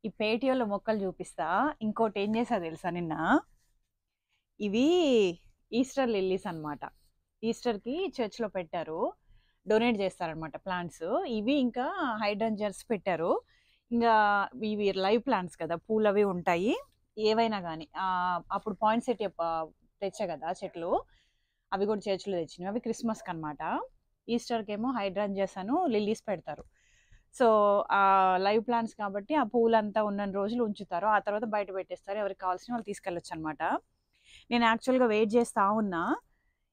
ఈ పేటియోలో మొక్కలు చూపిస్తా. ఇంకోటి ఏం చేసా తెలుసా నిన్న? ఇవి ఈస్టర్ లిల్లీస్ అన్నమాట. ఈస్టర్‌కి చర్చ్‌లో పెట్టారు. డొనేట్ చేస్తారనమాట ప్లాంట్స్. ఇవి ఇంకా హైడ్రాంజర్స్ పెట్టారు. ఇంగా ఇవి లైవ్ ప్లాంట్స్ కదా! పూలవి ఉంటాయి. ఏవైనా గానీ. అప్పుడు పాయింట్సెట్ తెచ్చా కదా చెట్లు. అవి కూడా చర్చ్‌లో తెచ్చినవి. అవి క్రిస్మస్‌కనమాట. ఈస్టర్‌కేమో హైడ్రాంజర్స్ లిల్లీస్ పెడతారు. సో, లైవ్ ప్లాంట్స్ కాబట్టి ఆ పూలంతా ఉన్నన్ని రోజులు ఉంచుతారు. ఆ తర్వాత బయట పెట్టేస్తారు. ఎవరికి కావాల్సిన వాళ్ళు తీసుకెళ్ళొచ్చనమాట. నేను యాక్చువల్‌గా వెయిట్ చేస్తా ఉన్నా.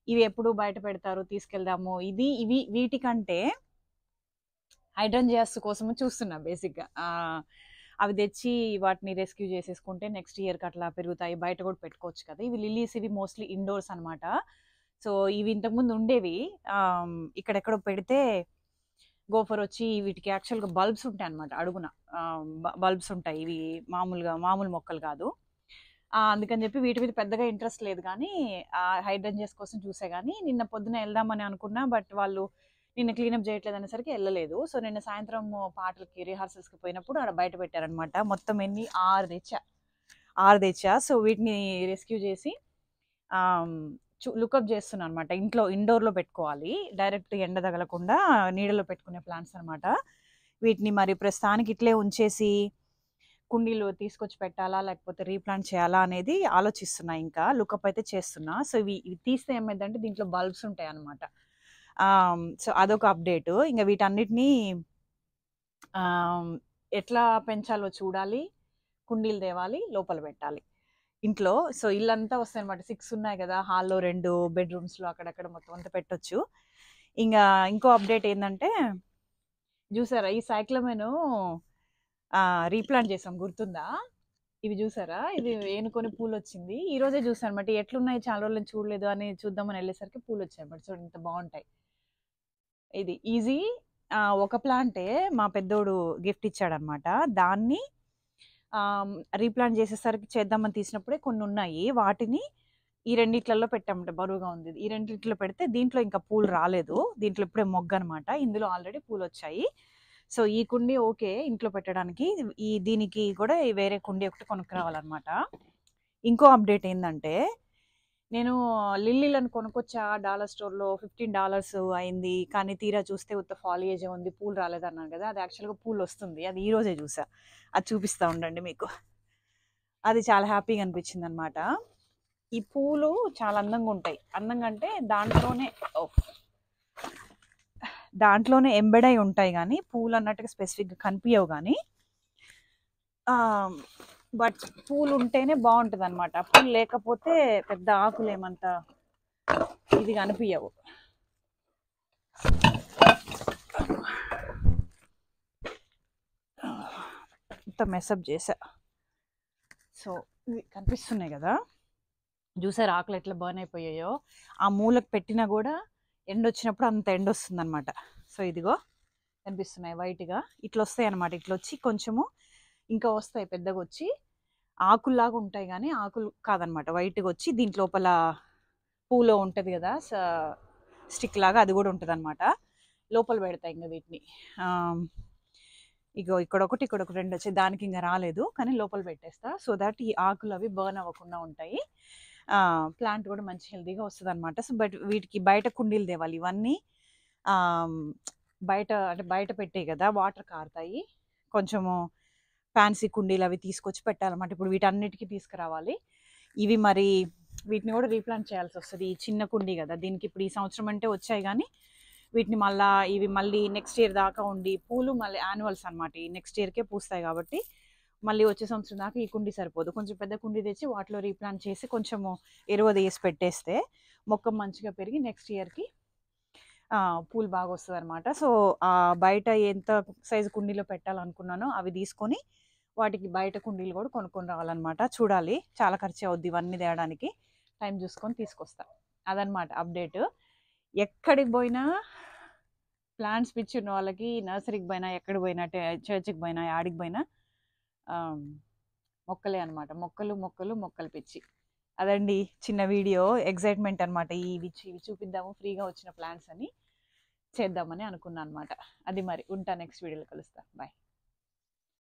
ఇవి ఎప్పుడు బయట పెడతారు, తీసుకెళ్దాము. ఇవి వీటికంటే హైడ్రాంజియాస్ కోసం చూస్తున్నా బేసిక్‌గా. అవి తెచ్చి వాటిని రెస్క్యూ చేసేసుకుంటే నెక్స్ట్ ఇయర్‌కి అట్లా పెరుగుతాయి. బయట కూడా పెట్టుకోవచ్చు కదా! ఇవి లిల్లీస్ ఇవి మోస్ట్‌లీ ఇండోర్స్ అనమాట. సో, ఇవి ఇంతకుముందు ఉండేవి. ఇక్కడెక్కడో పెడితే గోఫర్ వచ్చి వీటికి యాక్చువల్‌గా బల్బ్స్ ఉంటాయన్నమాట అడుగున. బల్బ్స్ ఉంటాయి. ఇవి మామూలు మొక్కలు కాదు. అందుకని చెప్పి వీటి మీద పెద్దగా ఇంట్రెస్ట్ లేదు కానీ హైడ్రాంజియాస్ కోసం చూసా కానీ నిన్న పొద్దున వెళ్దామని అనుకున్నా. బట్ వాళ్ళు నిన్న క్లీనప్ చేయట్లేదు అనేసరికి వెళ్ళలేదు. సో, నిన్న సాయంత్రం పాటలకి రిహార్సల్స్‌కి పోయినప్పుడు ఆడ బయట పెట్టారనమాట. మొత్తం ఎన్ని 6 తెచ్చా. సో, వీటిని రెస్క్యూ చేసి లుకప్ చేస్తున్నా అనమాట. ఇండోర్‌లో పెట్టుకోవాలి. డైరెక్ట్ ఎండ తగలకుండా నీడలో పెట్టుకునే ప్లాంట్స్ అనమాట. వీటిని మరి ప్రస్తుతానికి ఇట్లే ఉంచేసి కుండీలు తీసుకొచ్చి పెట్టాలా? లేకపోతే రీప్లాంట్ చేయాలా? అనేది ఆలోచిస్తున్నా ఇంకా. లుకప్ అయితే చేస్తున్నా. సో, ఇవి తీస్తే ఏమైద్దంటే దీంట్లో బల్బ్స్ ఉంటాయన్నమాట. సో, అదొక అప్డేటు. ఇంక వీటన్నిటిని ఆహ్, ఎట్లా పెంచాలో చూడాలి. కుండీలు తేవాలి, లోపల పెట్టాలి ఇంట్లో. సో, ఇల్లంతా వస్తాయన్నమాట. 6 ఉన్నాయి కదా! హాల్‌లో 2 బెడ్‌రూమ్స్‌లో అక్కడక్కడ మొత్తం అంతా పెట్టొచ్చు. ఇంగా ఇంకో అప్డేట్ ఏందంటే జూసారా ఈ సైక్లమెను రీప్లాంట్ చేసాం గుర్తుందా? ఇవి జూసారా? ఇది ఏనుకొని పూలొచ్చింది. ఈ రోజే జూసానన్నమాట. ఎట్లున్నాయి చాలా రోజుల నుంచి చూడలేదు అని చూద్దామని ఎళ్ళేసరికి పూలొచ్చాయన్నమాట. చూడండి ఎంత బావుంటాయి. ఇది ఈజీ. ఒక ప్లాంటే మా పెద్దోడు గిఫ్ట్ ఇచ్చాడన్నమాట. దాన్ని రీప్లాంట్ చేసేసరికి చేద్దామని తీసినప్పుడే కొన్నున్నాయి. వాటిని ఈ రెండిట్లలో పెట్టామట. బరువుగా ఉంది. ఈ రెండిట్లో పెడితే దీంట్లో ఇంకా పూలు రాలేదు. దీంట్లో ఇప్పుడే మొగ్గనమాట. ఇందులో ఆల్రెడీ పూలొచ్చాయి. సో, ఈ కుండీ ఓకే ఇంట్లో పెట్టడానికి. దీనికి కూడా వేరే కుండీ ఒకటి కొనుక్కురావాలన్నమాట. ఇంకో అప్డేట్ ఏందంటే, నేను లిల్లీలను కొనుక్కొచ్చా డాలర్ స్టోర్‌లో $15 అయింది. కానీ తీరా చూస్తే ఉత్త ఫాలియేజే ఉంది. పూలు రాలేదన్నాను కదా! అది యాక్చువల్‌గా పూలొస్తుంది. అది ఈ రోజే చూసా. అది చూపిస్తా ఉండండి మీకు. అది చాలా హ్యాపీగా అనిపించిందనమాట. ఈ పూలు చాలా అందంగా ఉంటాయి. అందంగా అంటే దాంట్లోనే ఎంబెడ్ అయి ఉంటాయి గానీ, పూలన్నట్టుగా స్పెసిఫిక్‌గా కనిపియవు గానీ, బట్ పూలుంటేనే బావుంటదనమాట. పూలు లేకపోతే పెద్ద ఆకులేమంత ఇది కనిపియవు. మొత్తం మెసప్ చేశా. సో, ఇవి కనిపిస్తున్నాయి కదా! చూసారా ఆకులు ఎట్లా బర్న్ అయిపోయాయో? ఆ మూలకు పెట్టినా కూడా ఎండొచ్చినప్పుడు అంత ఎండొస్తుందనమాట. సో, ఇదిగో కనిపిస్తున్నాయి వైట్‌గా. ఇట్లొస్తాయన్నమాట. ఇట్లొచ్చి కొంచెము ఇంకా వస్తాయి పెద్దగొచ్చి. ఆకుల్లాగా ఉంటాయి గానీ, ఆకులు కాదనమాట. వైట్‌గొచ్చి దీంట్ లోపల పూలో ఉంటది గదా! స్టిక్ లాగా అది గూడా ఉంటదనమాట. లోపల పెడతా ఇంగ వీటిని. ఇగో ఇక్కడొకటి, ఇక్కడొక 2 వచ్చాయి. దానికింక రాలేదు. కానీ లోపల పెట్టేస్తా. సో దట్ ఈ ఆకులవి బర్న్ అవ్వకుండా ఉంటాయి. ప్లాంట్ గూడా మంచి హెల్తీగా వస్తదనమాట. సో, బట్ వీటికి బయట కుండీలు తేవాలి. ఇవన్నీ ఆహ్, బయట పెట్టేయి గదా! వాటర్ కారుతాయి. కొంచెము ఫ్యాన్సీ కుండీలవి తీసుకొచ్చి పెట్టాలన్నమాట. ఇప్పుడు వీటన్నిటికి తీసుకురావాలి. ఇవి మరి వీటిని గూడా రీప్లాంట్ చేయాల్సొస్తది. ఈ చిన్న కుండీ గదా! దీనికి ఇప్పుడు ఈ సంవత్సరం అంటే వచ్చాయి గానీ, వీటిని ఇవి మళ్ళీ నెక్స్ట్ ఇయర్ దాకా ఉండి పూలు మళ్ళీ యాన్యువల్స్ అనమాట. ఈ నెక్స్ట్ ఇయర్‌కే పూస్తాయి గాబట్టి, మళ్ళీ వచ్చే సంవత్సరం దాకా ఈ కుండీ సరిపోదు. కొంచెం పెద్ద కుండీ తెచ్చి వాటిలో రీప్లాంట్ చేసి కొంచెము ఎరువది ఏసి పెట్టేస్తే మొక్క మంచిగా పెరిగి నెక్స్ట్ ఇయర్‌కి పూలు బాగొస్తదనమాట. సో, బయట ఎంత సైజు కుండీలో పెట్టాలనుకున్నానో అవి తీసుకొని, వాటికి బయట కుండీలు గూడా కొనుక్కొని రావాలనమాట. చూడాలి. చాలా ఖర్చే అవుద్ది ఇవన్నీ తేవడానికి. టైం చూసుకొని తీసుకొస్తా. అదనమాట అప్డేటు. ఎక్కడికి బోయినా ప్లాంట్స్ పిచ్చున్న వాళ్ళకి నర్సరీకి బోయినా, ఎక్కడికి బోయినా చర్చ్‌కి బోయినా, యాడికి బోయినా ఆహ్, మొక్కలే అనమాట. మొక్కలు పిచ్చి. అదండి చిన్న వీడియో. ఎక్సైట్‌మెంట్ అనమాట. ఇవి చూపిద్దాము ఫ్రీగా వచ్చిన ప్లాంట్స్ అని చేద్దామని అనుకున్నా అనమాట. అది మరి. ఉంటా నెక్స్ట్ వీడియోలో కలుస్తా. బాయ్.